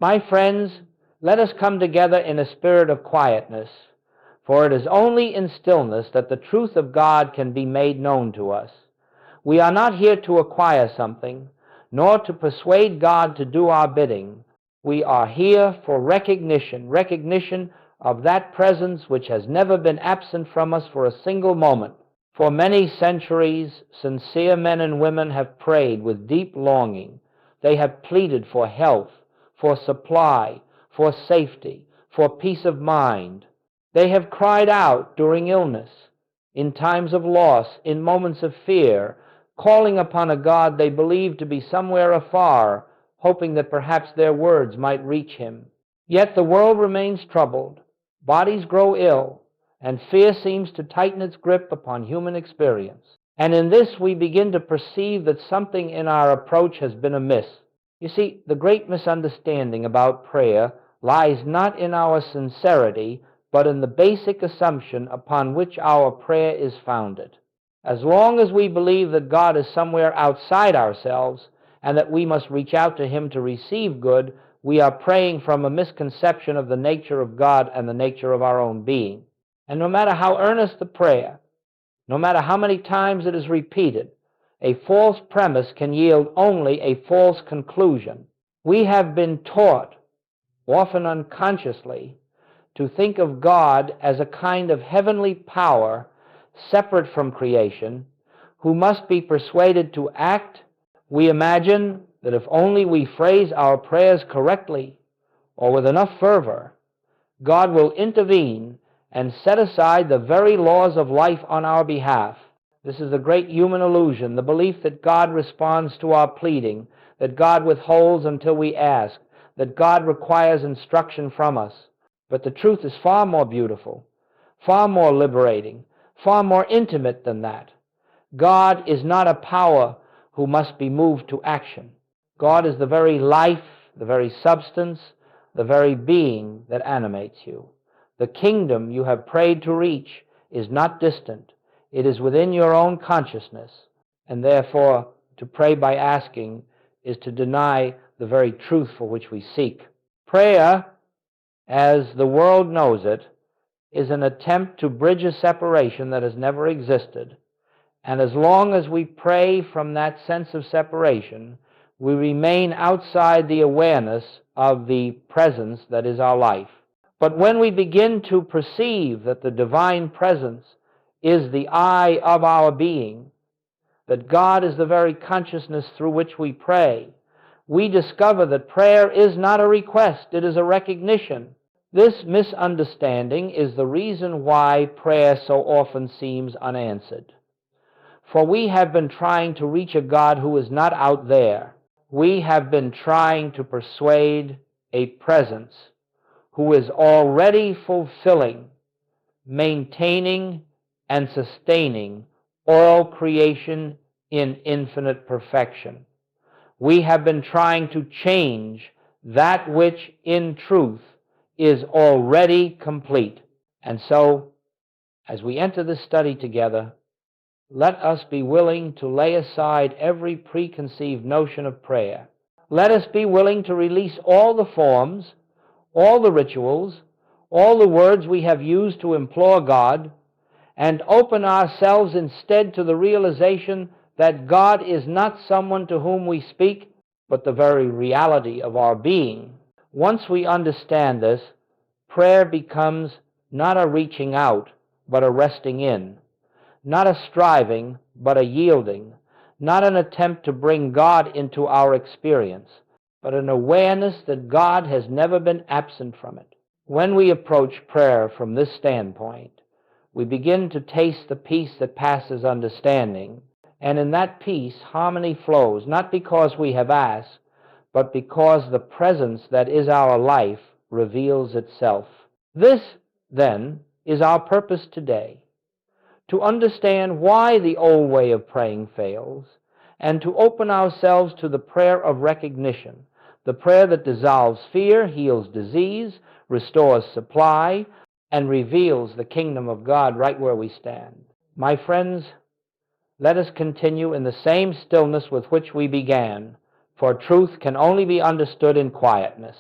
My friends, let us come together in a spirit of quietness, for it is only in stillness that the truth of God can be made known to us. We are not here to acquire something, nor to persuade God to do our bidding. We are here for recognition of that presence which has never been absent from us for a single moment. For many centuries, sincere men and women have prayed with deep longing. They have pleaded for health, for supply, for safety, for peace of mind. They have cried out during illness, in times of loss, in moments of fear, calling upon a God they believed to be somewhere afar, hoping that perhaps their words might reach him. Yet the world remains troubled, bodies grow ill, and fear seems to tighten its grip upon human experience. And in this we begin to perceive that something in our approach has been amiss. You see, the great misunderstanding about prayer lies not in our sincerity, but in the basic assumption upon which our prayer is founded. As long as we believe that God is somewhere outside ourselves and that we must reach out to him to receive good, we are praying from a misconception of the nature of God and the nature of our own being. And no matter how earnest the prayer, no matter how many times it is repeated, a false premise can yield only a false conclusion. We have been taught, often unconsciously, to think of God as a kind of heavenly power separate from creation, who must be persuaded to act. We imagine that if only we phrase our prayers correctly or with enough fervor, God will intervene and set aside the very laws of life on our behalf. This is a great human illusion, the belief that God responds to our pleading, that God withholds until we ask, that God requires instruction from us. But the truth is far more beautiful, far more liberating, far more intimate than that. God is not a power who must be moved to action. God is the very life, the very substance, the very being that animates you. The kingdom you have prayed to reach is not distant. It is within your own consciousness, and therefore to pray by asking is to deny the very truth for which we seek. Prayer, as the world knows it, is an attempt to bridge a separation that has never existed. And as long as we pray from that sense of separation, we remain outside the awareness of the presence that is our life. But when we begin to perceive that the divine presence is the eye of our being, that God is the very consciousness through which we pray, we discover that prayer is not a request, it is a recognition. This misunderstanding is the reason why prayer so often seems unanswered. For we have been trying to reach a God who is not out there. We have been trying to persuade a presence who is already fulfilling, maintaining, and sustaining all creation in infinite perfection. We have been trying to change that which in truth is already complete. And so, as we enter this study together, let us be willing to lay aside every preconceived notion of prayer. Let us be willing to release all the forms, all the rituals, all the words we have used to implore God, and open ourselves instead to the realization that God is not someone to whom we speak, but the very reality of our being. Once we understand this, prayer becomes not a reaching out, but a resting in, not a striving, but a yielding, not an attempt to bring God into our experience, but an awareness that God has never been absent from it. When we approach prayer from this standpoint, we begin to taste the peace that passes understanding, and in that peace harmony flows, not because we have asked, but because the presence that is our life reveals itself. This, then, is our purpose today, to understand why the old way of praying fails, and to open ourselves to the prayer of recognition, the prayer that dissolves fear, heals disease, restores supply, and reveals the kingdom of God right where we stand. My friends, let us continue in the same stillness with which we began, for truth can only be understood in quietness.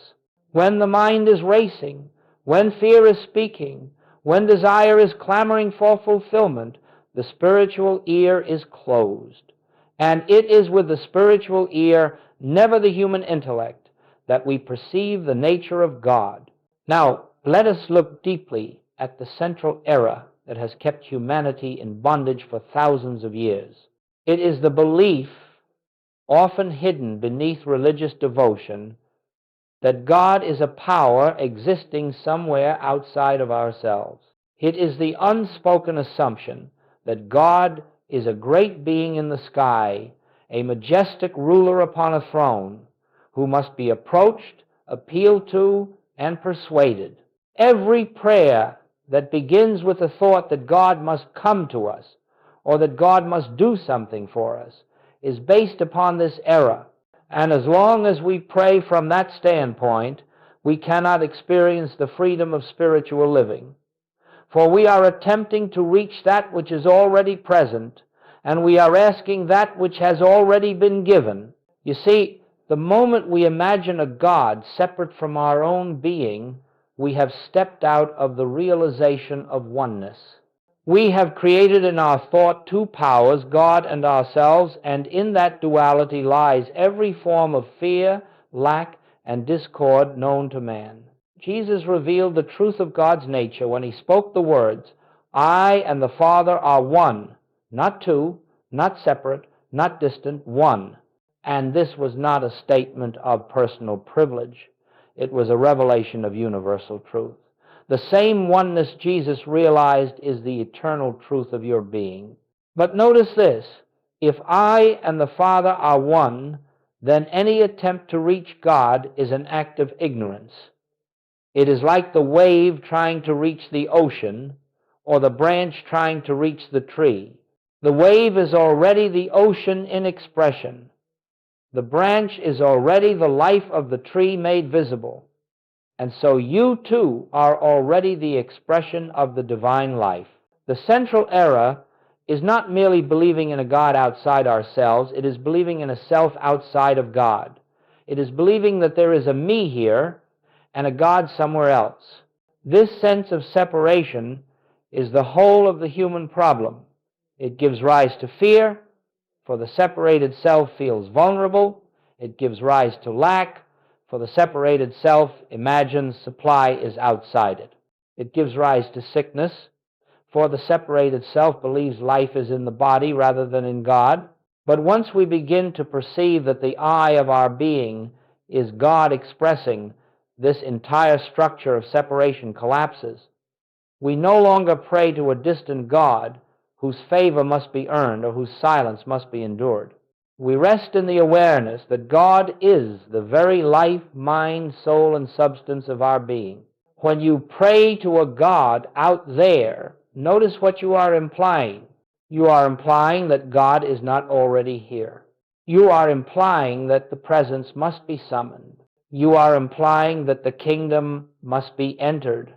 when the mind is racing, when fear is speaking, when desire is clamoring for fulfillment, the spiritual ear is closed. And it is with the spiritual ear, never the human intellect, that we perceive the nature of God. Now, let us look deeply at the central error that has kept humanity in bondage for thousands of years. It is the belief, often hidden beneath religious devotion, that God is a power existing somewhere outside of ourselves. It is the unspoken assumption that God is a great being in the sky, a majestic ruler upon a throne, who must be approached, appealed to, and persuaded. Every prayer that begins with the thought that God must come to us, or that God must do something for us, is based upon this error. And as long as we pray from that standpoint, we cannot experience the freedom of spiritual living. For we are attempting to reach that which is already present, and we are asking that which has already been given. You see, the moment we imagine a God separate from our own being, we have stepped out of the realization of oneness. We have created in our thought two powers, God and ourselves, and in that duality lies every form of fear, lack, and discord known to man. Jesus revealed the truth of God's nature when he spoke the words, "I and the Father are one," not two, not separate, not distant, one. And this was not a statement of personal privilege. It was a revelation of universal truth. The same oneness Jesus realized is the eternal truth of your being. But notice this: if I and the Father are one, then any attempt to reach God is an act of ignorance. It is like the wave trying to reach the ocean, or the branch trying to reach the tree. The wave is already the ocean in expression. The branch is already the life of the tree made visible. And so you too are already the expression of the divine life. The central error is not merely believing in a God outside ourselves, it is believing in a self outside of God. It is believing that there is a me here and a God somewhere else. This sense of separation is the whole of the human problem. It gives rise to fear, for the separated self feels vulnerable. It gives rise to lack, for the separated self imagines supply is outside it. It gives rise to sickness, for the separated self believes life is in the body rather than in God. But once we begin to perceive that the I of our being is God expressing, this entire structure of separation collapses. We no longer pray to a distant God whose favor must be earned or whose silence must be endured. We rest in the awareness that God is the very life, mind, soul, and substance of our being. When you pray to a God out there, notice what you are implying. You are implying that God is not already here. You are implying that the presence must be summoned. You are implying that the kingdom must be entered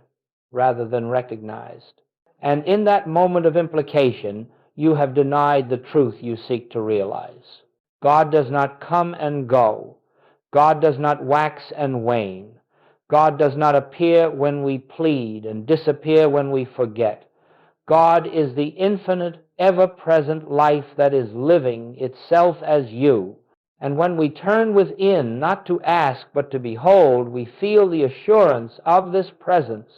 rather than recognized. And in that moment of implication, you have denied the truth you seek to realize. God does not come and go. God does not wax and wane. God does not appear when we plead and disappear when we forget. God is the infinite, ever-present life that is living itself as you. And when we turn within, not to ask but to behold, we feel the assurance of this presence.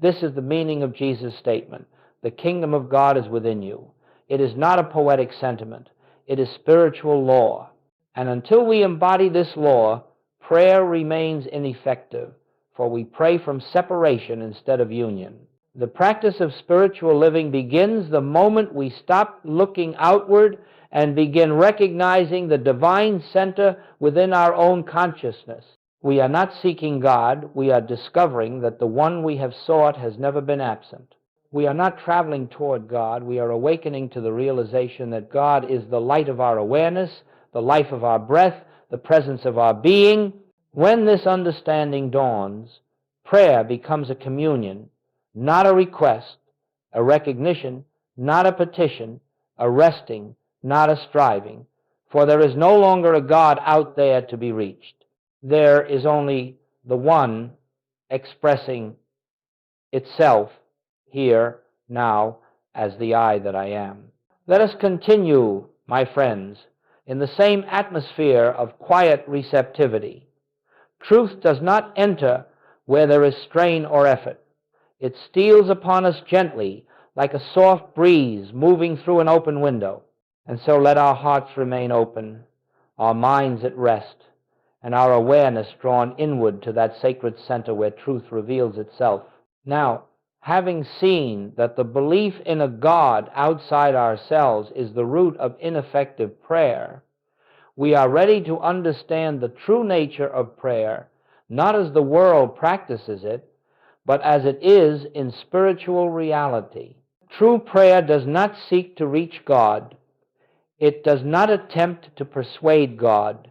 This is the meaning of Jesus' statement. The kingdom of God is within you. It is not a poetic sentiment. It is spiritual law. And until we embody this law, prayer remains ineffective, for we pray from separation instead of union. The practice of spiritual living begins the moment we stop looking outward and begin recognizing the divine center within our own consciousness. We are not seeking God, we are discovering that the one we have sought has never been absent. We are not traveling toward God, we are awakening to the realization that God is the light of our awareness, the life of our breath, the presence of our being. When this understanding dawns, prayer becomes a communion, not a request, a recognition, not a petition, a resting, not a striving, for there is no longer a God out there to be reached. There is only the One expressing itself here, now, as the I that I am. Let us continue, my friends, in the same atmosphere of quiet receptivity. Truth does not enter where there is strain or effort. It steals upon us gently, like a soft breeze moving through an open window. And so let our hearts remain open, our minds at rest, and our awareness drawn inward to that sacred center where truth reveals itself. Now, having seen that the belief in a God outside ourselves is the root of ineffective prayer, we are ready to understand the true nature of prayer, not as the world practices it, but as it is in spiritual reality. True prayer does not seek to reach God. It does not attempt to persuade God.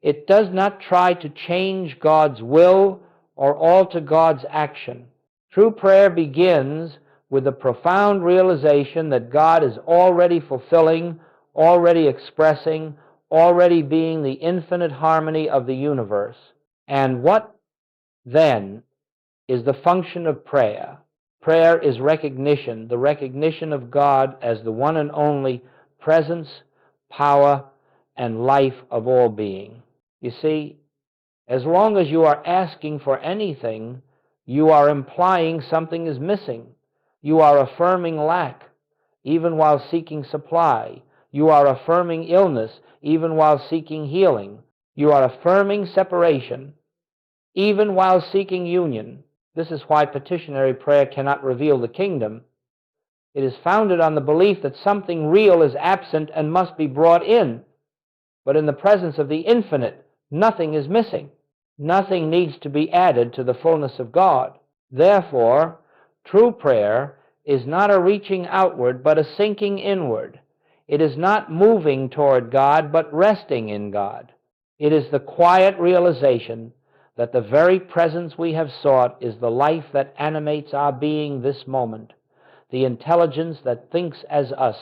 It does not try to change God's will or alter God's action. True prayer begins with the profound realization that God is already fulfilling, already expressing, already being the infinite harmony of the universe. And what then is the function of prayer? Prayer is recognition, the recognition of God as the one and only presence, power, and life of all being. You see, as long as you are asking for anything, you are implying something is missing. You are affirming lack, even while seeking supply. You are affirming illness, even while seeking healing. You are affirming separation, even while seeking union. This is why petitionary prayer cannot reveal the kingdom. It is founded on the belief that something real is absent and must be brought in. But in the presence of the infinite, nothing is missing. Nothing needs to be added to the fullness of God. Therefore, true prayer is not a reaching outward, but a sinking inward. It is not moving toward God, but resting in God. It is the quiet realization that the very presence we have sought is the life that animates our being this moment, the intelligence that thinks as us,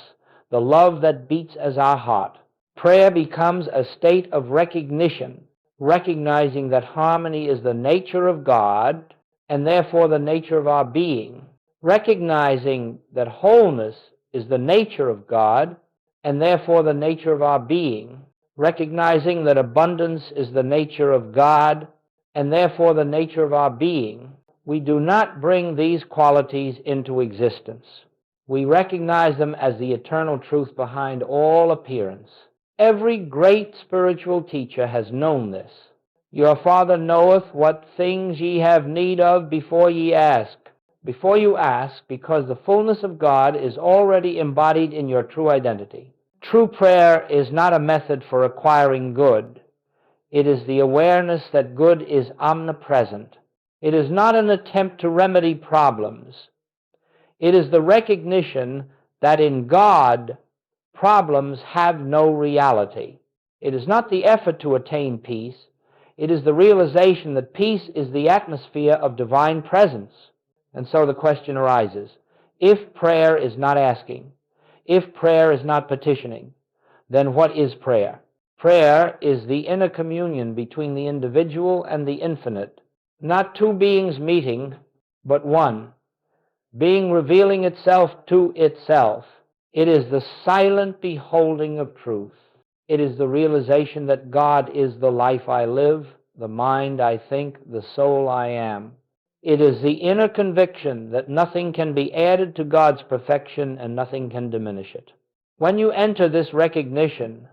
the love that beats as our heart. Prayer becomes a state of recognition, recognizing that harmony is the nature of God and therefore the nature of our being, recognizing that wholeness is the nature of God and therefore the nature of our being, recognizing that abundance is the nature of God and therefore the nature of our being. We do not bring these qualities into existence. We recognize them as the eternal truth behind all appearance. Every great spiritual teacher has known this. Your Father knoweth what things ye have need of before ye ask. Before you ask, because the fullness of God is already embodied in your true identity. True prayer is not a method for acquiring good. It is the awareness that good is omnipresent. It is not an attempt to remedy problems. It is the recognition that in God, problems have no reality. It is not the effort to attain peace. It is the realization that peace is the atmosphere of divine presence. And so the question arises, if prayer is not asking, if prayer is not petitioning, then what is prayer? Prayer is the inner communion between the individual and the infinite, not two beings meeting, but one, being revealing itself to itself. It is the silent beholding of truth. It is the realization that God is the life I live, the mind I think, the soul I am. It is the inner conviction that nothing can be added to God's perfection and nothing can diminish it. When you enter this recognition,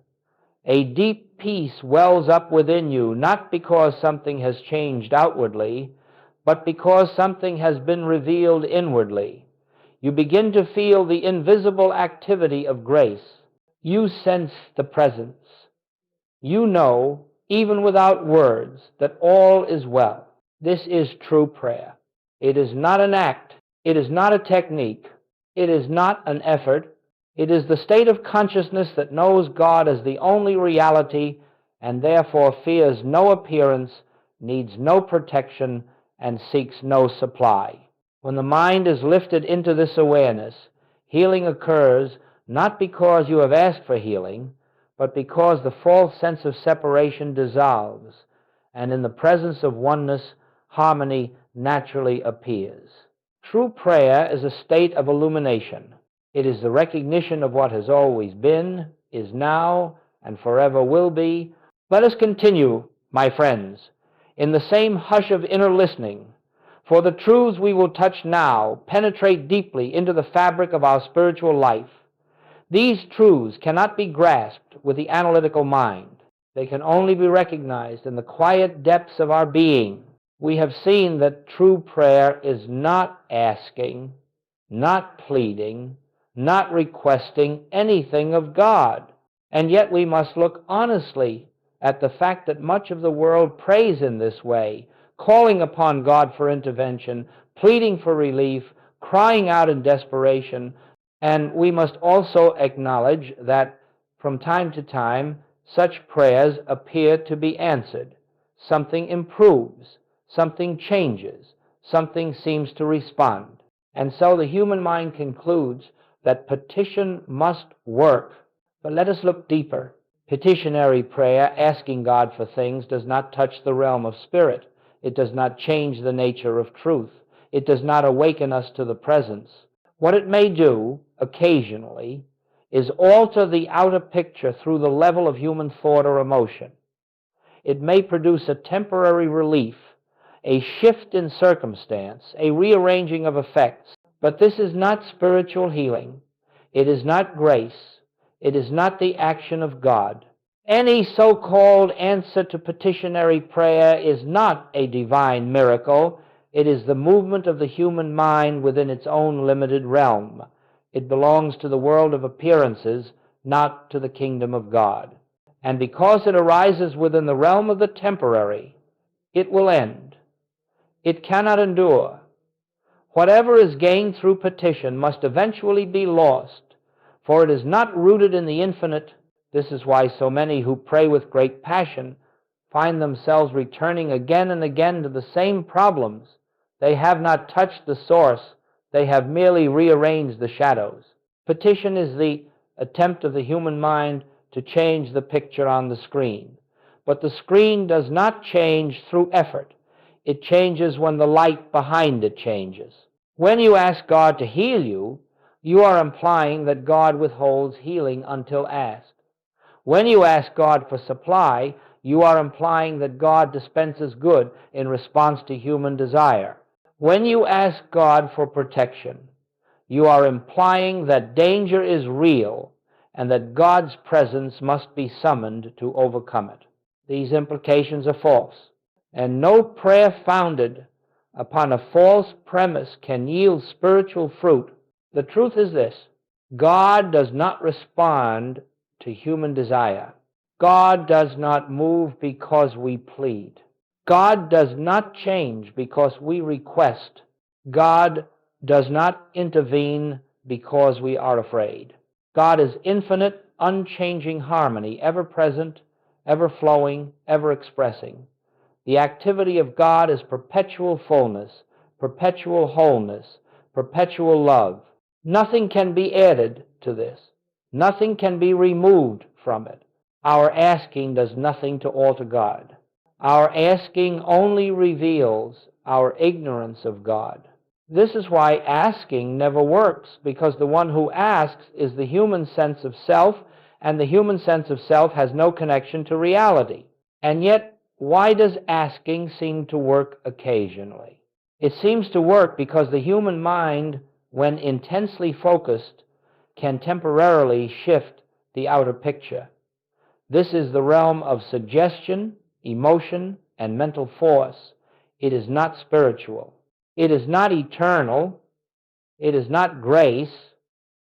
a deep peace wells up within you, not because something has changed outwardly, but because something has been revealed inwardly. You begin to feel the invisible activity of grace. You sense the presence. You know, even without words, that all is well. This is true prayer. It is not an act. It is not a technique. It is not an effort. It is the state of consciousness that knows God as the only reality and therefore fears no appearance, needs no protection, and seeks no supply. When the mind is lifted into this awareness, healing occurs not because you have asked for healing, but because the false sense of separation dissolves, and in the presence of oneness, harmony naturally appears. True prayer is a state of illumination. It is the recognition of what has always been, is now, and forever will be. Let us continue, my friends, in the same hush of inner listening, for the truths we will touch now penetrate deeply into the fabric of our spiritual life. These truths cannot be grasped with the analytical mind. They can only be recognized in the quiet depths of our being. We have seen that true prayer is not asking, not pleading, not requesting anything of God. And yet we must look honestly at the fact that much of the world prays in this way, calling upon God for intervention, pleading for relief, crying out in desperation. And we must also acknowledge that from time to time such prayers appear to be answered. Something improves, something changes, something seems to respond. And so the human mind concludes that petition must work. But let us look deeper. Petitionary prayer, asking God for things, does not touch the realm of spirit. It does not change the nature of truth. It does not awaken us to the presence. What it may do, occasionally, is alter the outer picture through the level of human thought or emotion. It may produce a temporary relief, a shift in circumstance, a rearranging of effects. But this is not spiritual healing. It is not grace. It is not the action of God. Any so-called answer to petitionary prayer is not a divine miracle. It is the movement of the human mind within its own limited realm. It belongs to the world of appearances, not to the kingdom of God. And because it arises within the realm of the temporary, it will end. It cannot endure. Whatever is gained through petition must eventually be lost, for it is not rooted in the infinite. This is why so many who pray with great passion find themselves returning again and again to the same problems. They have not touched the source. They have merely rearranged the shadows. Petition is the attempt of the human mind to change the picture on the screen. But the screen does not change through effort. It changes when the light behind it changes. When you ask God to heal you, you are implying that God withholds healing until asked. When you ask God for supply, you are implying that God dispenses good in response to human desire. When you ask God for protection, you are implying that danger is real and that God's presence must be summoned to overcome it. These implications are false, and no prayer founded upon a false premise can yield spiritual fruit. The truth is this: God does not respond to human desire. God does not move because we plead. God does not change because we request. God does not intervene because we are afraid. God is infinite, unchanging harmony, ever present, ever flowing, ever expressing. The activity of God is perpetual fullness, perpetual wholeness, perpetual love. Nothing can be added to this. Nothing can be removed from it. Our asking does nothing to alter God. Our asking only reveals our ignorance of God. This is why asking never works, because the one who asks is the human sense of self, and the human sense of self has no connection to reality. And yet, why does asking seem to work occasionally? It seems to work because the human mind, when intensely focused, can temporarily shift the outer picture. This is the realm of suggestion, emotion, and mental force. It is not spiritual. It is not eternal. It is not grace.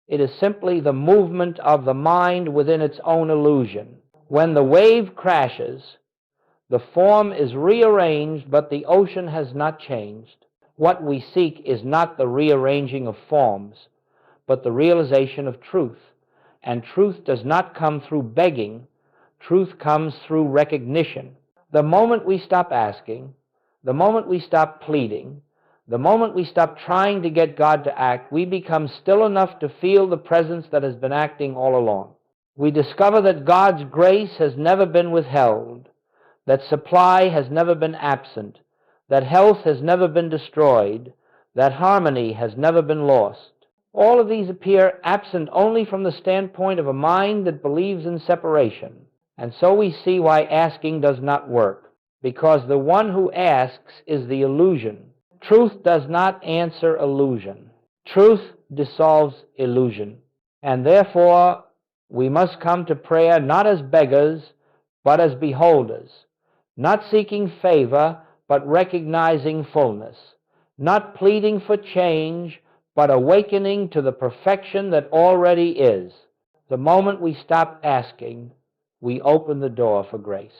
It is simply the movement of the mind within its own illusion. When the wave crashes, the form is rearranged, but the ocean has not changed. What we seek is not the rearranging of forms, but the realization of truth. And truth does not come through begging. Truth comes through recognition. The moment we stop asking, the moment we stop pleading, the moment we stop trying to get God to act, we become still enough to feel the presence that has been acting all along. We discover that God's grace has never been withheld. that supply has never been absent, that health has never been destroyed, that harmony has never been lost. All of these appear absent only from the standpoint of a mind that believes in separation. And so we see why asking does not work, because the one who asks is the illusion. Truth does not answer illusion. Truth dissolves illusion. And therefore, we must come to prayer not as beggars, but as beholders, not seeking favor, but recognizing fullness, not pleading for change, but awakening to the perfection that already is. The moment we stop asking, we open the door for grace.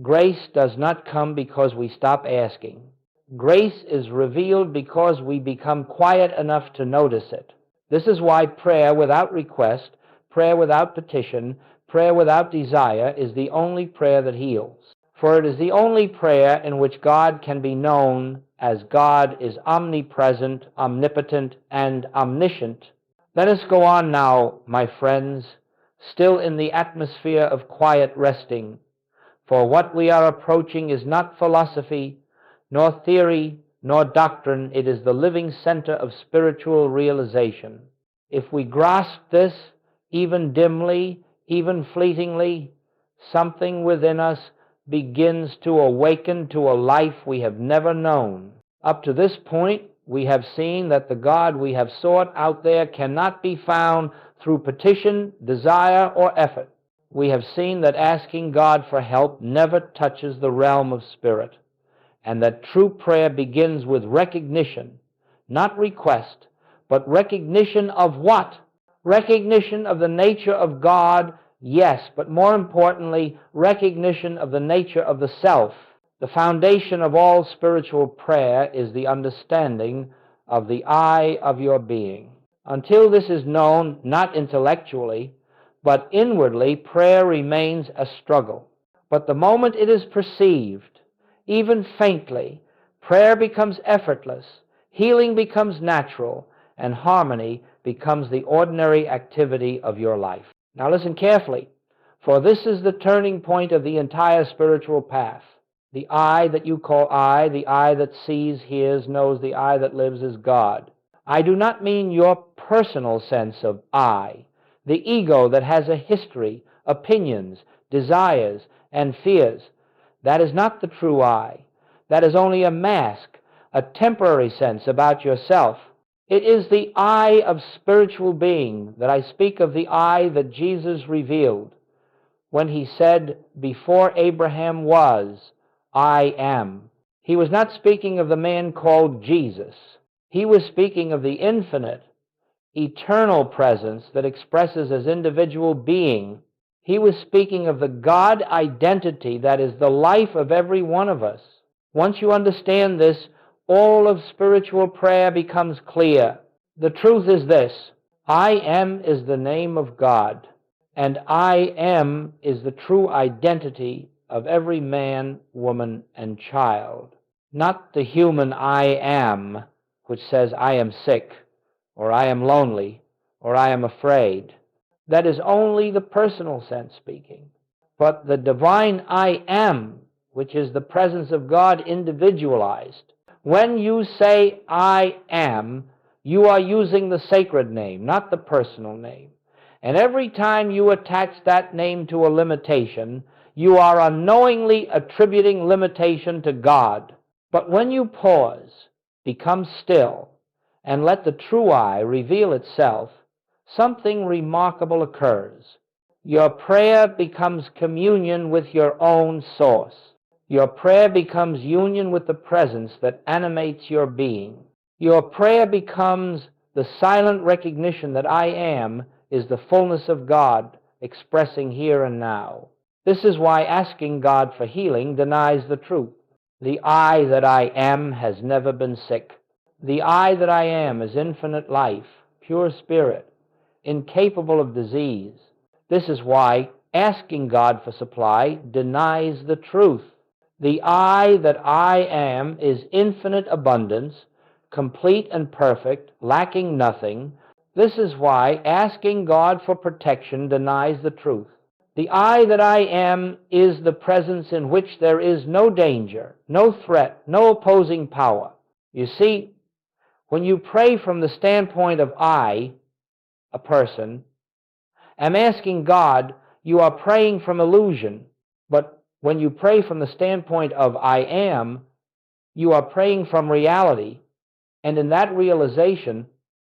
Grace does not come because we stop asking. Grace is revealed because we become quiet enough to notice it. This is why prayer without request, prayer without petition, prayer without desire is the only prayer that heals. For it is the only prayer in which God can be known as God is omnipresent, omnipotent, and omniscient. Let us go on now, my friends, still in the atmosphere of quiet resting. For what we are approaching is not philosophy, nor theory, nor doctrine. It is the living center of spiritual realization. If we grasp this, even dimly, even fleetingly, something within us begins to awaken to a life we have never known. Up to this point, we have seen that the God we have sought out there cannot be found through petition, desire, or effort. We have seen that asking God for help never touches the realm of spirit, and that true prayer begins with recognition, not request, but recognition of what? Recognition of the nature of God, yes, but more importantly, recognition of the nature of the self. The foundation of all spiritual prayer is the understanding of the I of your being. Until this is known, not intellectually, but inwardly, prayer remains a struggle. But the moment it is perceived, even faintly, prayer becomes effortless, healing becomes natural, and harmony becomes the ordinary activity of your life. Now listen carefully, for this is the turning point of the entire spiritual path. The I that you call I, the I that sees, hears, knows, the I that lives is God. I do not mean your personal sense of I, the ego that has a history, opinions, desires, and fears. That is not the true I. That is only a mask, a temporary sense about yourself. It is the I of spiritual being that I speak of, the I that Jesus revealed when he said, before Abraham was, I am. He was not speaking of the man called Jesus. He was speaking of the infinite, eternal presence that expresses as individual being. He was speaking of the God identity that is the life of every one of us. Once you understand this, all of spiritual prayer becomes clear. The truth is this: I am is the name of God, and I am is the true identity of every man, woman, and child. Not the human I am, which says I am sick, or I am lonely, or I am afraid. That is only the personal sense speaking. But the divine I am, which is the presence of God individualized. When you say I am, you are using the sacred name, not the personal name. And every time you attach that name to a limitation, you are unknowingly attributing limitation to God. But when you pause, become still, and let the true I reveal itself, something remarkable occurs. Your prayer becomes communion with your own source. Your prayer becomes union with the presence that animates your being. Your prayer becomes the silent recognition that I am is the fullness of God expressing here and now. This is why asking God for healing denies the truth. The I that I am has never been sick. The I that I am is infinite life, pure spirit, incapable of disease. This is why asking God for supply denies the truth. The I that I am is infinite abundance, complete and perfect, lacking nothing. This is why asking God for protection denies the truth. The I that I am is the presence in which there is no danger, no threat, no opposing power. You see, when you pray from the standpoint of I, a person, am asking God, you are praying from illusion. But when you pray from the standpoint of I am, you are praying from reality. And in that realization,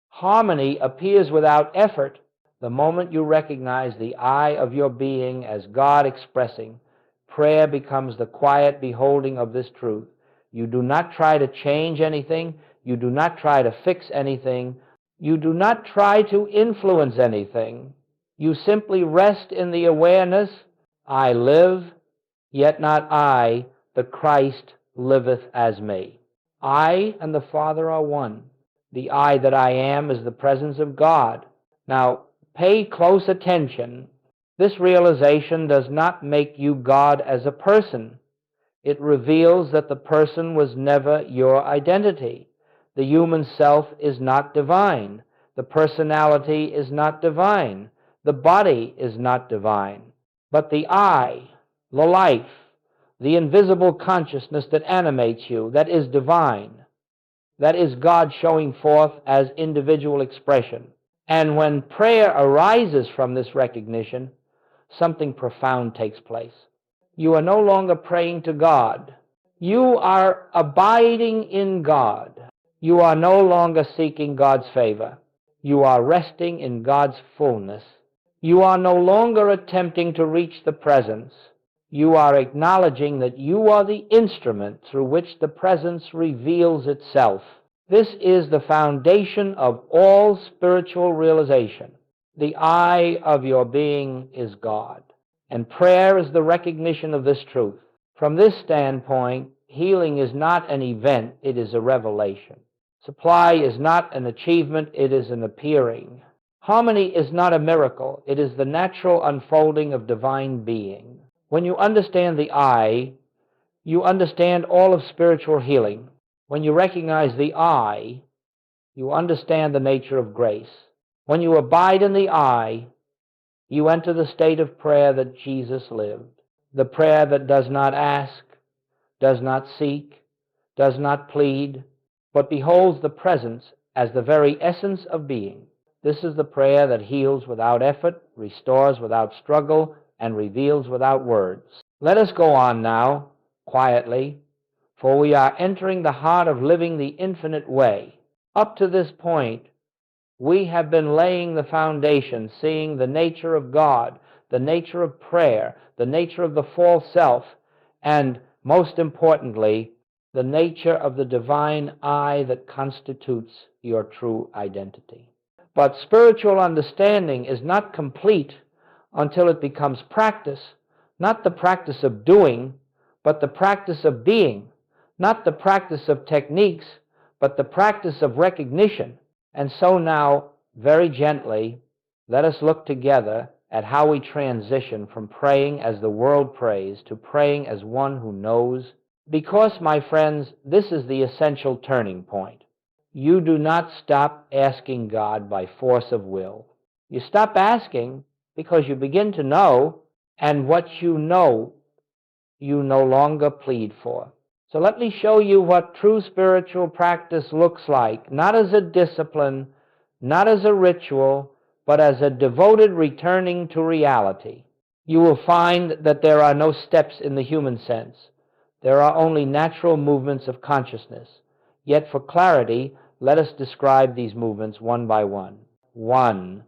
harmony appears without effort the moment you recognize the I of your being as God expressing. Prayer becomes the quiet beholding of this truth. You do not try to change anything. You do not try to fix anything. You do not try to influence anything. You simply rest in the awareness, I live, yet not I, but Christ liveth as me. I and the Father are one. The I that I am is the presence of God. Now, pay close attention. This realization does not make you God as a person. It reveals that the person was never your identity. The human self is not divine. The personality is not divine. The body is not divine. But the I, the life, the invisible consciousness that animates you, that is divine, that is God showing forth as individual expression. And when prayer arises from this recognition, something profound takes place. You are no longer praying to God. You are abiding in God. You are no longer seeking God's favor. You are resting in God's fullness. You are no longer attempting to reach the presence. You are acknowledging that you are the instrument through which the presence reveals itself. This is the foundation of all spiritual realization. The I of your being is God. And prayer is the recognition of this truth. From this standpoint, healing is not an event, it is a revelation. Supply is not an achievement, it is an appearing. Harmony is not a miracle, it is the natural unfolding of divine being. When you understand the I, you understand all of spiritual healing. When you recognize the I, you understand the nature of grace. When you abide in the I, you enter the state of prayer that Jesus lived. The prayer that does not ask, does not seek, does not plead, but beholds the presence as the very essence of being. This is the prayer that heals without effort, restores without struggle, and reveals without words. Let us go on now, quietly, for we are entering the heart of living the infinite way. Up to this point, we have been laying the foundation, seeing the nature of God, the nature of prayer, the nature of the false self, and, most importantly, the nature of the divine I that constitutes your true identity. But spiritual understanding is not complete until it becomes practice, not the practice of doing, but the practice of being, not the practice of techniques, but the practice of recognition. And so now, very gently, let us look together at how we transition from praying as the world prays to praying as one who knows. Because, my friends, this is the essential turning point. You do not stop asking God by force of will. You stop asking because you begin to know, and what you know, you no longer plead for. So let me show you what true spiritual practice looks like, not as a discipline, not as a ritual, but as a devoted returning to reality. You will find that there are no steps in the human sense. There are only natural movements of consciousness. Yet for clarity, let us describe these movements one by one. 1.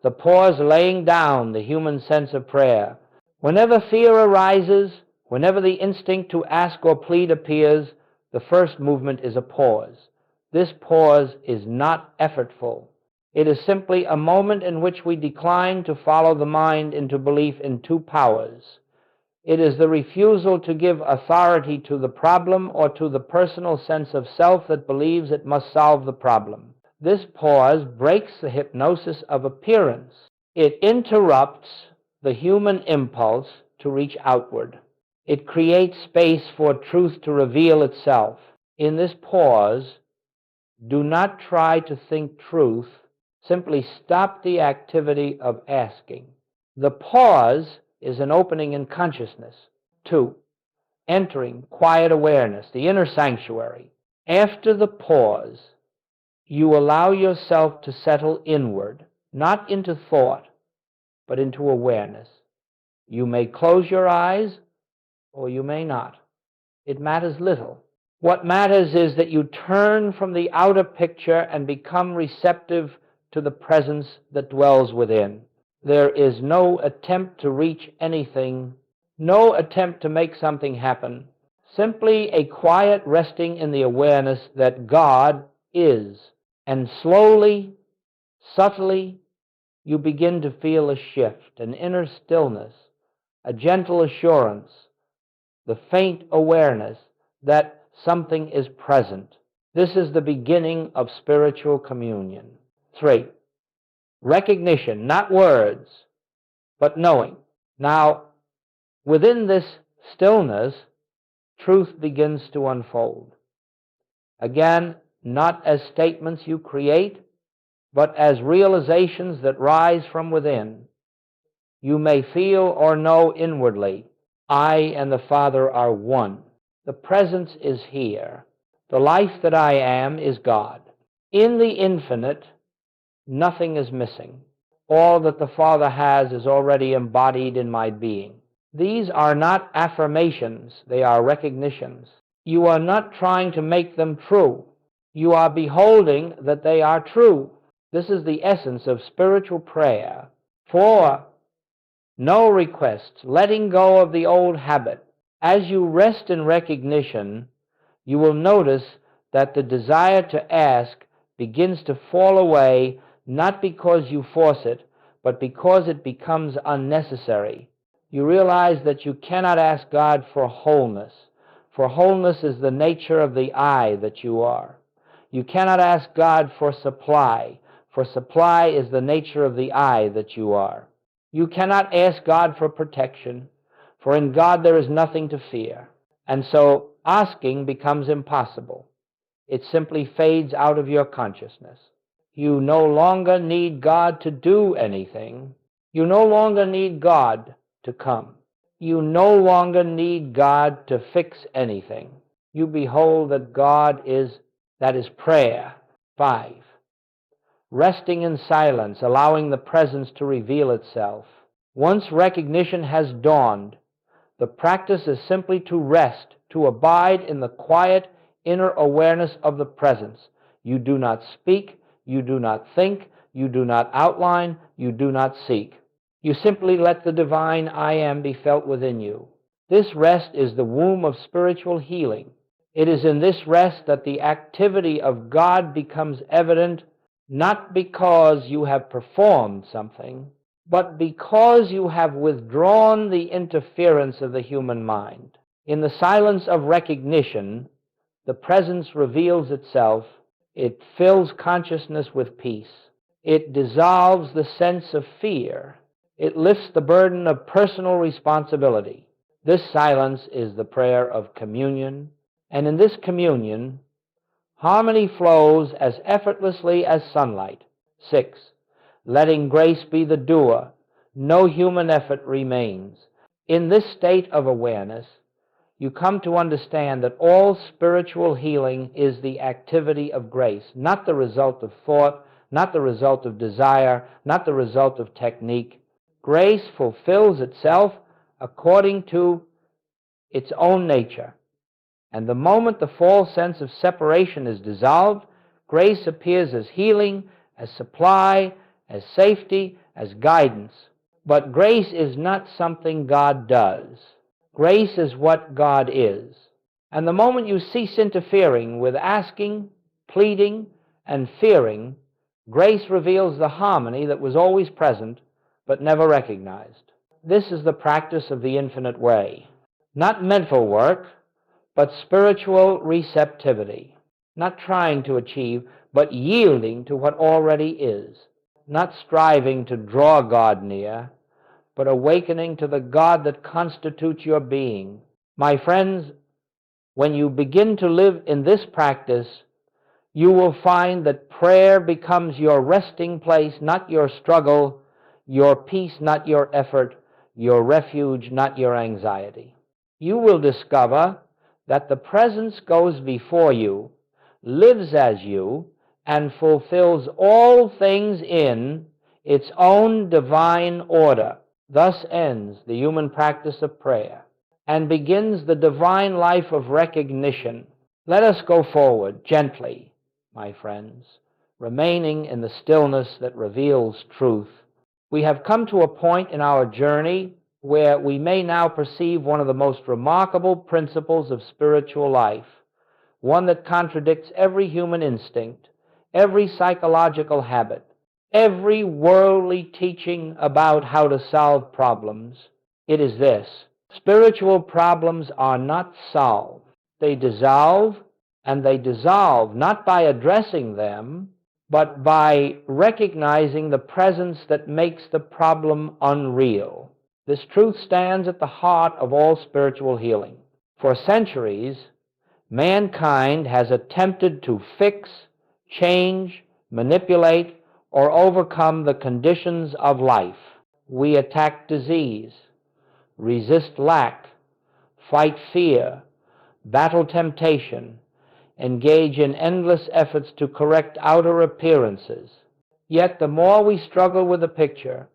The pause laying down the human sense of prayer. Whenever fear arises, whenever the instinct to ask or plead appears, the first movement is a pause. This pause is not effortful. It is simply a moment in which we decline to follow the mind into belief in two powers. It is the refusal to give authority to the problem or to the personal sense of self that believes it must solve the problem. This pause breaks the hypnosis of appearance. It interrupts the human impulse to reach outward. It creates space for truth to reveal itself. In this pause, do not try to think truth. Simply stop the activity of asking. The pause is an opening in consciousness. 2, entering quiet awareness, the inner sanctuary. After the pause, you allow yourself to settle inward, not into thought, but into awareness. You may close your eyes, or you may not. It matters little. What matters is that you turn from the outer picture and become receptive to the presence that dwells within. There is no attempt to reach anything, no attempt to make something happen, simply a quiet resting in the awareness that God is. And slowly, subtly, you begin to feel a shift, an inner stillness, a gentle assurance, the faint awareness that something is present. This is the beginning of spiritual communion. 3, recognition, not words, but knowing. Now, within this stillness, truth begins to unfold. Again, not as statements you create, but as realizations that rise from within. You may feel or know inwardly, I and the Father are one. The presence is here. The life that I am is God. In the infinite, nothing is missing. All that the Father has is already embodied in my being. These are not affirmations, they are recognitions. You are not trying to make them true. You are beholding that they are true. This is the essence of spiritual prayer. 4, no requests, letting go of the old habit. As you rest in recognition, you will notice that the desire to ask begins to fall away, not because you force it, but because it becomes unnecessary. You realize that you cannot ask God for wholeness, for wholeness is the nature of the I that you are. You cannot ask God for supply is the nature of the I that you are. You cannot ask God for protection, for in God there is nothing to fear. And so asking becomes impossible. It simply fades out of your consciousness. You no longer need God to do anything. You no longer need God to come. You no longer need God to fix anything. You behold that God is, that is prayer. 5, resting in silence, allowing the presence to reveal itself. Once recognition has dawned, the practice is simply to rest, to abide in the quiet inner awareness of the presence. You do not speak, you do not think, you do not outline, you do not seek. You simply let the divine I am be felt within you. This rest is the womb of spiritual healing. It is in this rest that the activity of God becomes evident, not because you have performed something, but because you have withdrawn the interference of the human mind. In the silence of recognition, the presence reveals itself. It fills consciousness with peace. It dissolves the sense of fear. It lifts the burden of personal responsibility. This silence is the prayer of communion, and in this communion, harmony flows as effortlessly as sunlight. 6, letting grace be the doer, no human effort remains. In this state of awareness, you come to understand that all spiritual healing is the activity of grace, not the result of thought, not the result of desire, not the result of technique. Grace fulfills itself according to its own nature. And the moment the false sense of separation is dissolved, grace appears as healing, as supply, as safety, as guidance. But grace is not something God does. Grace is what God is. And the moment you cease interfering with asking, pleading, and fearing, grace reveals the harmony that was always present but never recognized. This is the practice of the infinite way. Not mental work, but spiritual receptivity. Not trying to achieve, but yielding to what already is. Not striving to draw God near, but awakening to the God that constitutes your being. My friends, when you begin to live in this practice, you will find that prayer becomes your resting place, not your struggle, your peace, not your effort, your refuge, not your anxiety. You will discover that the presence goes before you, lives as you, and fulfills all things in its own divine order. Thus ends the human practice of prayer and begins the divine life of recognition. Let us go forward gently, my friends, remaining in the stillness that reveals truth. We have come to a point in our journey where we may now perceive one of the most remarkable principles of spiritual life, one that contradicts every human instinct, every psychological habit, every worldly teaching about how to solve problems. It is this: spiritual problems are not solved. They dissolve, and they dissolve not by addressing them, but by recognizing the presence that makes the problem unreal. This truth stands at the heart of all spiritual healing. For centuries, mankind has attempted to fix, change, manipulate, or overcome the conditions of life. We attack disease, resist lack, fight fear, battle temptation, engage in endless efforts to correct outer appearances. Yet the more we struggle with the picture,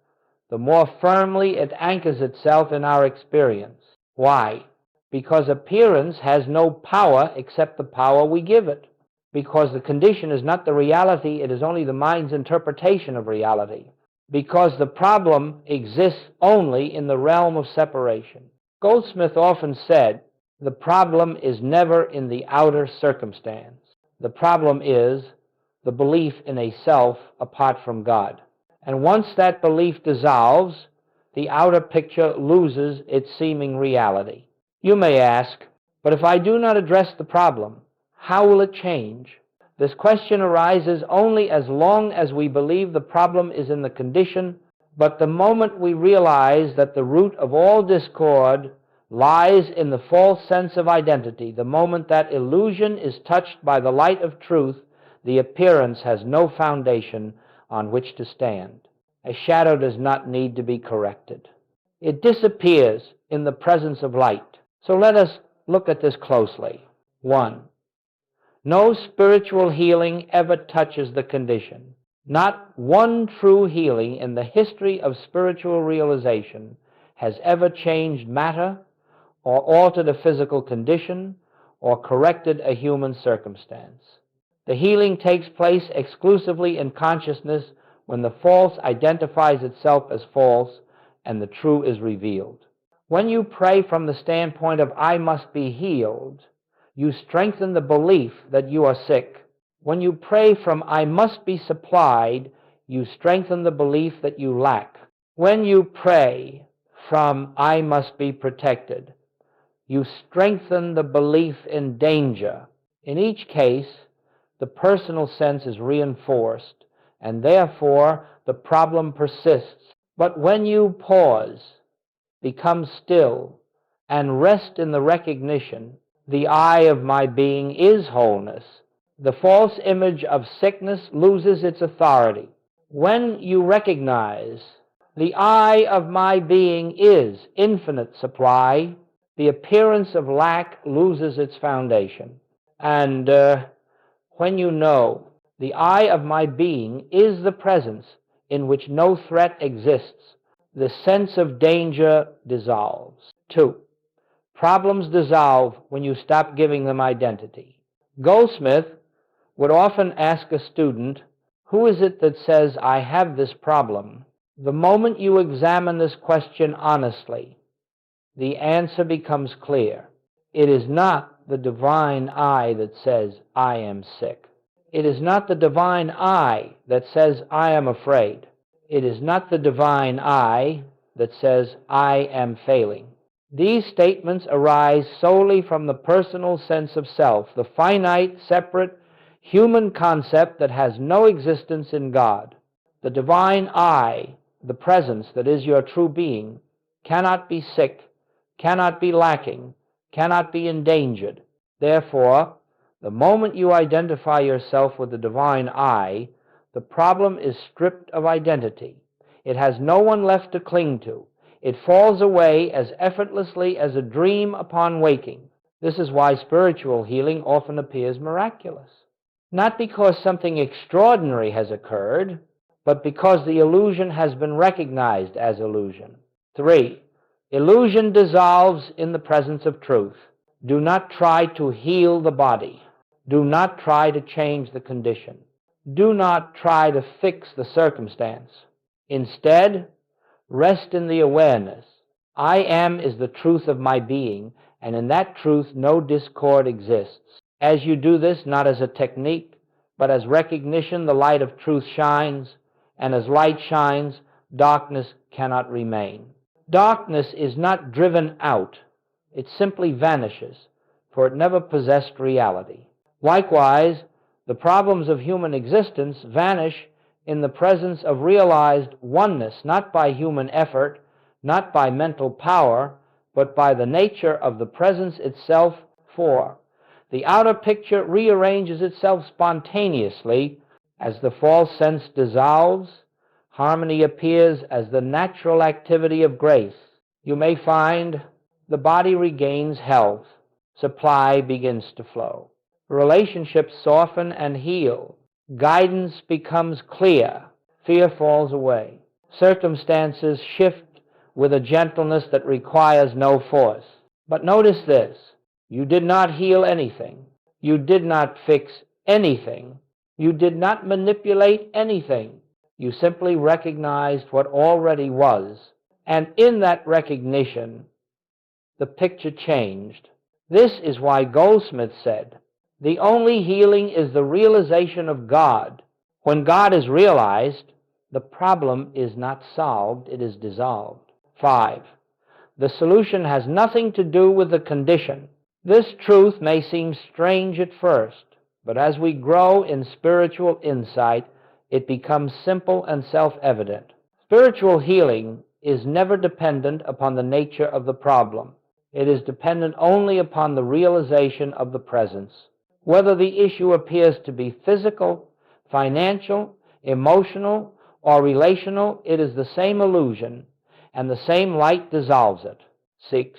the more firmly it anchors itself in our experience. Why? Because appearance has no power except the power we give it. Because the condition is not the reality, it is only the mind's interpretation of reality. Because the problem exists only in the realm of separation. Goldsmith often said, the problem is never in the outer circumstance. The problem is the belief in a self apart from God. And once that belief dissolves, the outer picture loses its seeming reality. You may ask, but if I do not address the problem, how will it change? This question arises only as long as we believe the problem is in the condition, but the moment we realize that the root of all discord lies in the false sense of identity, the moment that illusion is touched by the light of truth, the appearance has no foundation on which to stand. A shadow does not need to be corrected. It disappears in the presence of light. So let us look at this closely. 1. No spiritual healing ever touches the condition. Not one true healing in the history of spiritual realization has ever changed matter or altered a physical condition or corrected a human circumstance. The healing takes place exclusively in consciousness when the false identifies itself as false and the true is revealed. When you pray from the standpoint of I must be healed, you strengthen the belief that you are sick. When you pray from I must be supplied, you strengthen the belief that you lack. When you pray from I must be protected, you strengthen the belief in danger. In each case, the personal sense is reinforced, and therefore the problem persists. But when you pause, become still, and rest in the recognition, the I of my being is wholeness, the false image of sickness loses its authority. When you recognize the I of my being is infinite supply, the appearance of lack loses its foundation. And when you know the I of my being is the presence in which no threat exists, the sense of danger dissolves. 2. Problems dissolve when you stop giving them identity. Goldsmith would often ask a student, who is it that says, I have this problem? The moment you examine this question honestly, the answer becomes clear. It is not the divine I that says, I am sick. It is not the divine I that says, I am afraid. It is not the divine I that says, I am failing. These statements arise solely from the personal sense of self, the finite, separate, human concept that has no existence in God. The divine I, the presence that is your true being, cannot be sick, cannot be lacking, cannot be endangered. Therefore, the moment you identify yourself with the divine I, the problem is stripped of identity. It has no one left to cling to. It falls away as effortlessly as a dream upon waking. This is why spiritual healing often appears miraculous. Not because something extraordinary has occurred, but because the illusion has been recognized as illusion. 3. Illusion dissolves in the presence of truth. Do not try to heal the body. Do not try to change the condition. Do not try to fix the circumstance. Instead, rest in the awareness. I am is the truth of my being, and in that truth no discord exists. As you do this, not as a technique, but as recognition, the light of truth shines, and as light shines, darkness cannot remain. Darkness is not driven out. It simply vanishes, for it never possessed reality. Likewise, the problems of human existence vanish in the presence of realized oneness, not by human effort, not by mental power, but by the nature of the presence itself. 4. The outer picture rearranges itself spontaneously as the false sense dissolves. Harmony appears as the natural activity of grace. You may find the body regains health. Supply begins to flow. Relationships soften and heal. Guidance becomes clear. Fear falls away. Circumstances shift with a gentleness that requires no force. But notice this. You did not heal anything. You did not fix anything. You did not manipulate anything. You simply recognized what already was. And in that recognition, the picture changed. This is why Goldsmith said, the only healing is the realization of God. When God is realized, the problem is not solved, it is dissolved. 5. The solution has nothing to do with the condition. This truth may seem strange at first, but as we grow in spiritual insight, it becomes simple and self-evident. Spiritual healing is never dependent upon the nature of the problem. It is dependent only upon the realization of the presence. Whether the issue appears to be physical, financial, emotional, or relational, it is the same illusion, and the same light dissolves it. 6.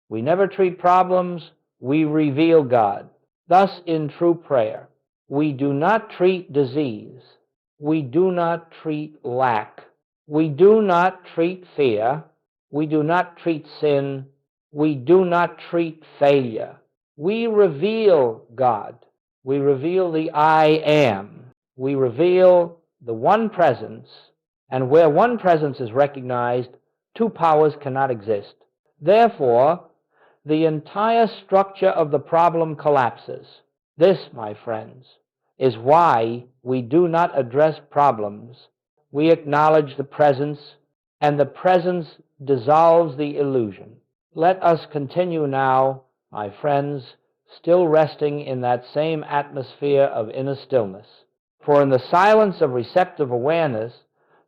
We never treat problems, we reveal God. Thus, in true prayer, we do not treat disease, we do not treat lack, we do not treat fear, we do not treat sin, we do not treat failure. We reveal God. We reveal the I am. We reveal the one presence, and where one presence is recognized, two powers cannot exist. Therefore, the entire structure of the problem collapses. This, my friends, is why we do not address problems. We acknowledge the presence, and the presence dissolves the illusion. Let us continue now, my friends, still resting in that same atmosphere of inner stillness. For in the silence of receptive awareness,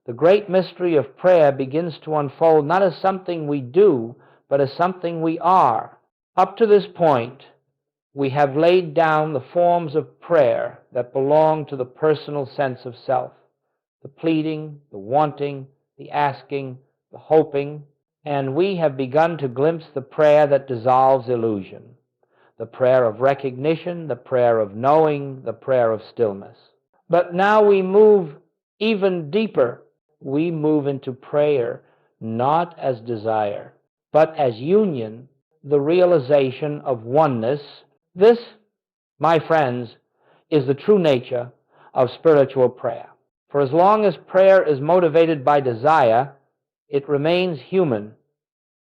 the great mystery of prayer begins to unfold not as something we do, but as something we are. Up to this point, we have laid down the forms of prayer that belong to the personal sense of self. The pleading, the wanting, the asking, the hoping, and we have begun to glimpse the prayer that dissolves illusion, the prayer of recognition, the prayer of knowing, the prayer of stillness. But now we move even deeper. We move into prayer not as desire, but as union, the realization of oneness. This, my friends, is the true nature of spiritual prayer. For as long as prayer is motivated by desire, it remains human.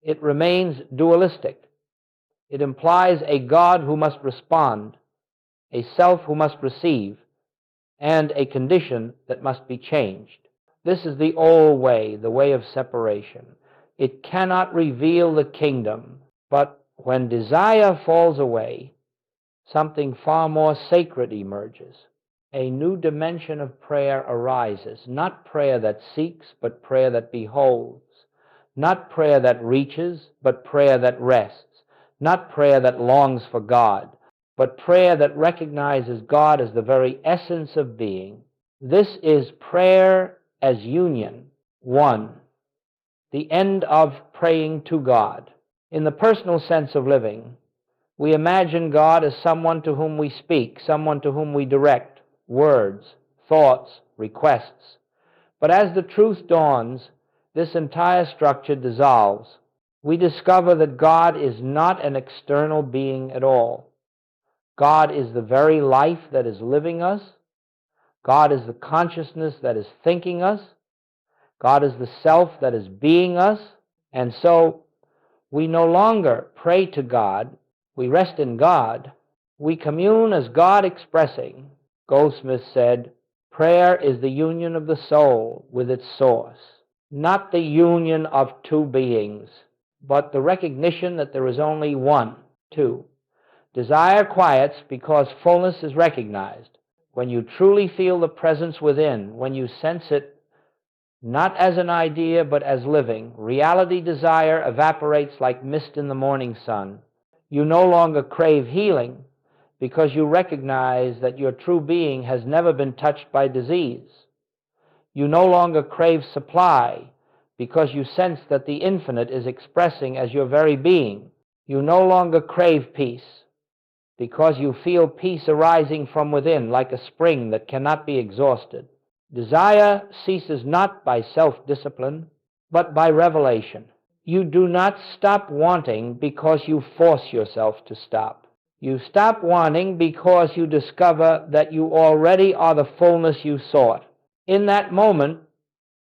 It remains dualistic. It implies a God who must respond, a self who must receive, and a condition that must be changed. This is the old way, the way of separation. It cannot reveal the kingdom, but when desire falls away, something far more sacred emerges. A new dimension of prayer arises, not prayer that seeks, but prayer that beholds. Not prayer that reaches, but prayer that rests. Not prayer that longs for God, but prayer that recognizes God as the very essence of being. This is prayer as union, one. the end of praying to God. In the personal sense of living, we imagine God as someone to whom we speak, someone to whom we direct words, thoughts, requests. But as the truth dawns, this entire structure dissolves. We discover that God is not an external being at all. God is the very life that is living us. God is the consciousness that is thinking us. God is the self that is being us. And so we no longer pray to God. We rest in God. We commune as God expressing. Goldsmith said, prayer is the union of the soul with its source, not the union of two beings, but the recognition that there is only one. 2. Desire quiets because fullness is recognized. When you truly feel the presence within, when you sense it not as an idea but as living, reality desire evaporates like mist in the morning sun. You no longer crave healing because you recognize that your true being has never been touched by disease. You no longer crave supply because you sense that the infinite is expressing as your very being. You no longer crave peace because you feel peace arising from within like a spring that cannot be exhausted. Desire ceases not by self-discipline, but by revelation. You do not stop wanting because you force yourself to stop. You stop wanting because you discover that you already are the fullness you sought. In that moment,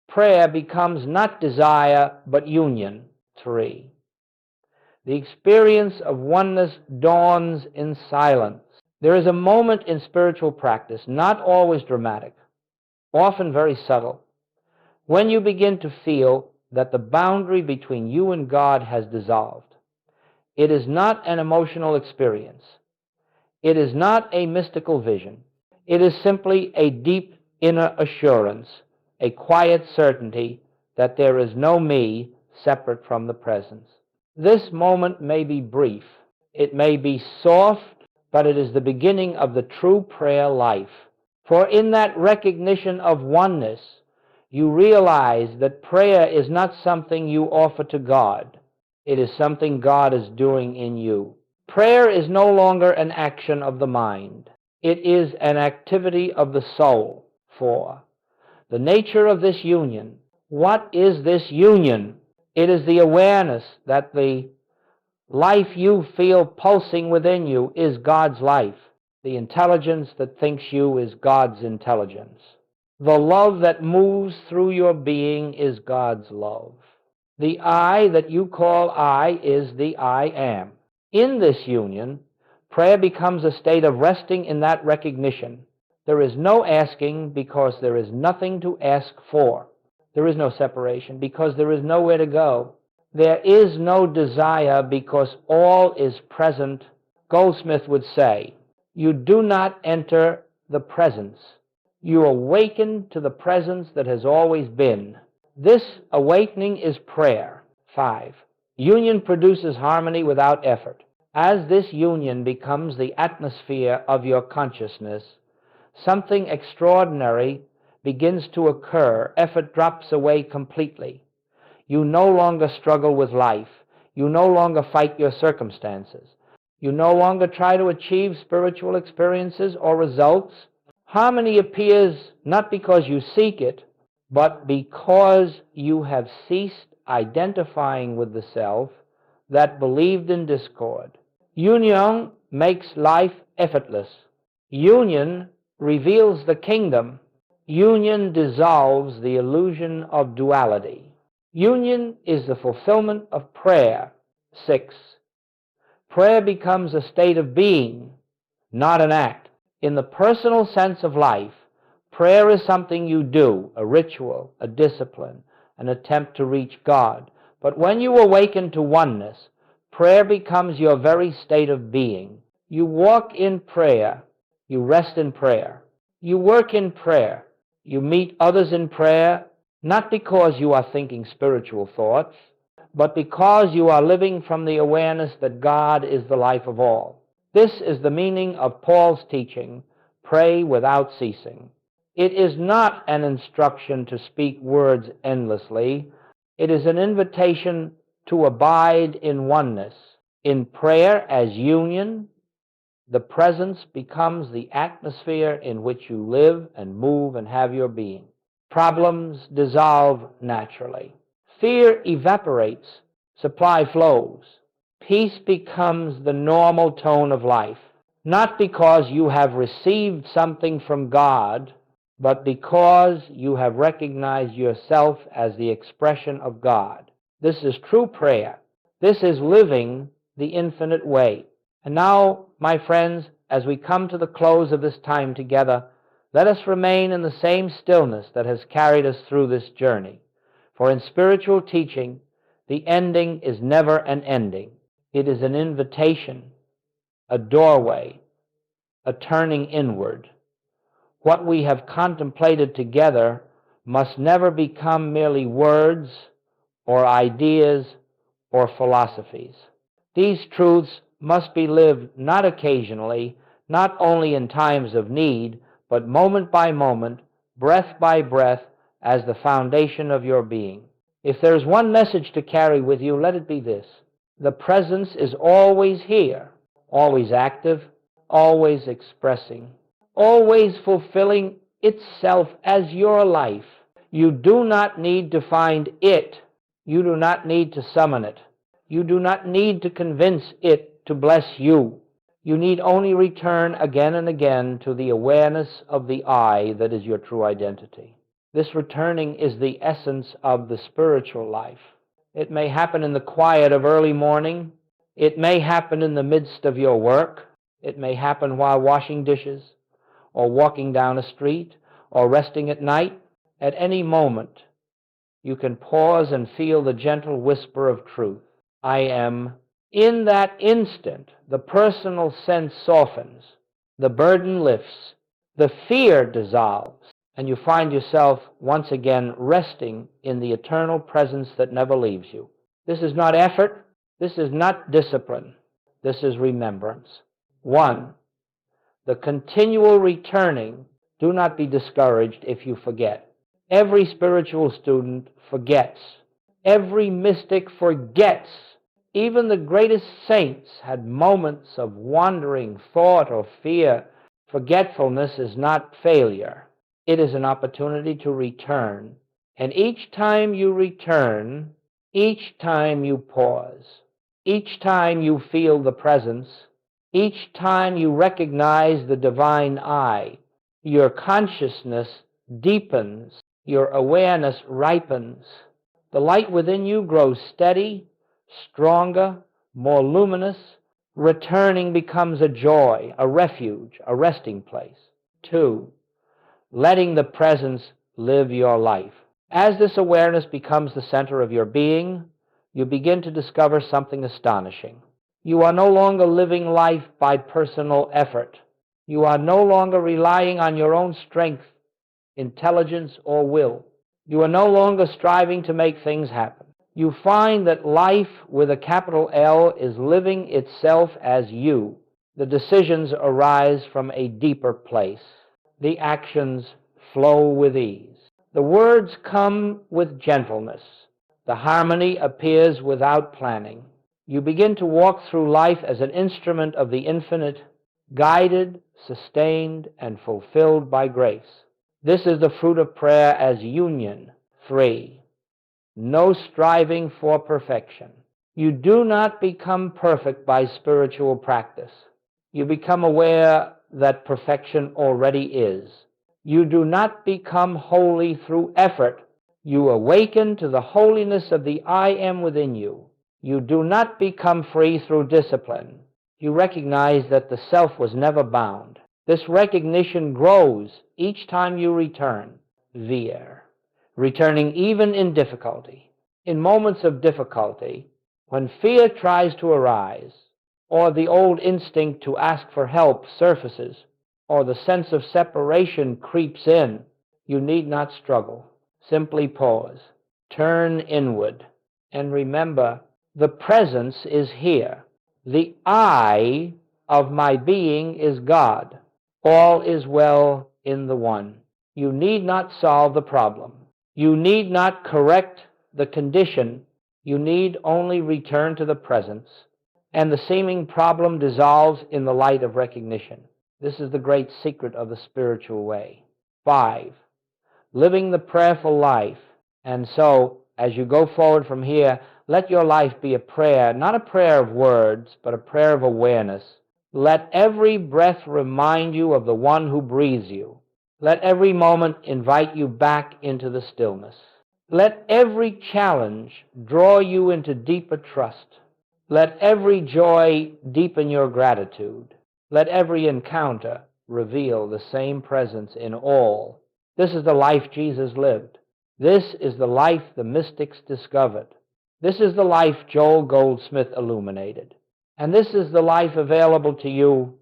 prayer becomes not desire, but union. 3. The experience of oneness dawns in silence. There is a moment in spiritual practice, not always dramatic, often very subtle, when you begin to feel that the boundary between you and God has dissolved. It is not an emotional experience. It is not a mystical vision. It is simply a deep inner assurance, a quiet certainty that there is no me separate from the presence. This moment may be brief. It may be soft, but it is the beginning of the true prayer life. For in that recognition of oneness, you realize that prayer is not something you offer to God. It is something God is doing in you. Prayer is no longer an action of the mind. It is an activity of the soul. 4. The nature of this union. What is this union? It is the awareness that the life you feel pulsing within you is God's life. The intelligence that thinks you is God's intelligence. The love that moves through your being is God's love. The I that you call I is the I am. In this union, prayer becomes a state of resting in that recognition. There is no asking because there is nothing to ask for. There is no separation because there is nowhere to go. There is no desire because all is present. Goldsmith would say, you do not enter the presence. You awaken to the presence that has always been. This awakening is prayer. 5. Union produces harmony without effort. As this union becomes the atmosphere of your consciousness, something extraordinary begins to occur. Effort drops away completely. You no longer struggle with life. You no longer fight your circumstances. You no longer try to achieve spiritual experiences or results. Harmony appears not because you seek it, but because you have ceased identifying with the self that believed in discord. Union makes life effortless. Union reveals the kingdom. Union dissolves the illusion of duality. Union is the fulfillment of prayer. 6. Prayer becomes a state of being, not an act. In the personal sense of life, prayer is something you do, a ritual, a discipline, an attempt to reach God. But when you awaken to oneness, prayer becomes your very state of being. You walk in prayer. You rest in prayer. You work in prayer. You meet others in prayer, not because you are thinking spiritual thoughts, but because you are living from the awareness that God is the life of all. This is the meaning of Paul's teaching, pray without ceasing. It is not an instruction to speak words endlessly, It is an invitation to abide in oneness. In prayer as union, the presence becomes the atmosphere in which you live and move and have your being. Problems dissolve naturally. Fear evaporates, supply flows. Peace becomes the normal tone of life, not because you have received something from God, but because you have recognized yourself as the expression of God. This is true prayer. This is living the infinite way. And now, my friends, as we come to the close of this time together, let us remain in the same stillness that has carried us through this journey. For in spiritual teaching, the ending is never an ending. It is an invitation, a doorway, a turning inward. What we have contemplated together must never become merely words or ideas or philosophies. These truths must be lived not occasionally, not only in times of need, but moment by moment, breath by breath, as the foundation of your being. If there is one message to carry with you, let it be this: the presence is always here, always active, always expressing, always fulfilling itself as your life. You do not need to find it. You do not need to summon it. You do not need to convince it to bless you. You need only return again and again to the awareness of the I that is your true identity. This returning is the essence of the spiritual life. It may happen in the quiet of early morning. It may happen in the midst of your work. It may happen while washing dishes, or walking down a street, or resting at night. At any moment, you can pause and feel the gentle whisper of truth. I am. In that instant, the personal sense softens, the burden lifts, the fear dissolves, and you find yourself once again resting in the eternal presence that never leaves you. This is not effort. This is not discipline. This is remembrance. 1. The continual returning. Do not be discouraged if you forget. Every spiritual student forgets. Every mystic forgets. Even the greatest saints had moments of wandering thought or fear. Forgetfulness is not failure. It is an opportunity to return. And each time you return, each time you pause, each time you feel the presence, each time you recognize the divine I, your consciousness deepens, your awareness ripens. The light within you grows steady, stronger, more luminous. Returning becomes a joy, a refuge, a resting place. 2. Letting the presence live your life. As this awareness becomes the center of your being, you begin to discover something astonishing. You are no longer living life by personal effort. You are no longer relying on your own strength, intelligence, or will. You are no longer striving to make things happen. You find that life with a capital L is living itself as you. The decisions arise from a deeper place. The actions flow with ease. The words come with gentleness. The harmony appears without planning. You begin to walk through life as an instrument of the infinite, guided, sustained, and fulfilled by grace. This is the fruit of prayer as union. 3. No striving for perfection. You do not become perfect by spiritual practice. You become aware that perfection already is. You do not become holy through effort. You awaken to the holiness of the I am within you. You do not become free through discipline. You recognize that the self was never bound. This recognition grows each time you return. Veer. Returning even in difficulty. In moments of difficulty, when fear tries to arise, or the old instinct to ask for help surfaces, or the sense of separation creeps in, you need not struggle. Simply pause, turn inward, and remember, the presence is here. The I of my being is God. All is well in the one. You need not solve the problem. You need not correct the condition, you need only return to the presence, and the seeming problem dissolves in the light of recognition. This is the great secret of the spiritual way. 5. Living the prayerful life. And so, as you go forward from here, let your life be a prayer, not a prayer of words, but a prayer of awareness. Let every breath remind you of the one who breathes you. Let every moment invite you back into the stillness. Let every challenge draw you into deeper trust. Let every joy deepen your gratitude. Let every encounter reveal the same presence in all. This is the life Jesus lived. This is the life the mystics discovered. This is the life Joel Goldsmith illuminated. And this is the life available to you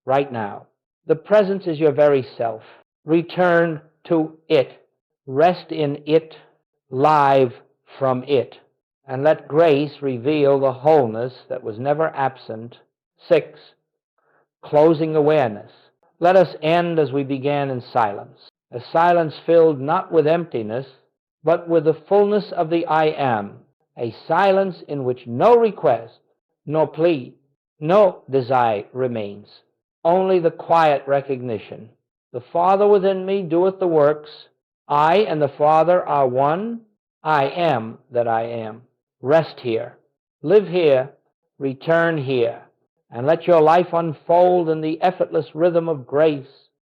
right now. The presence is your very self. Return to it. Rest in it, live from it. And let grace reveal the wholeness that was never absent. 6. Closing awareness. Let us end as we began, in silence. A silence filled not with emptiness, but with the fullness of the I am. A silence in which no request, no plea, no desire remains. Only the quiet recognition. The Father within me doeth the works. I and the Father are one. I am that I am. Rest here. Live here. Return here. And let your life unfold in the effortless rhythm of grace,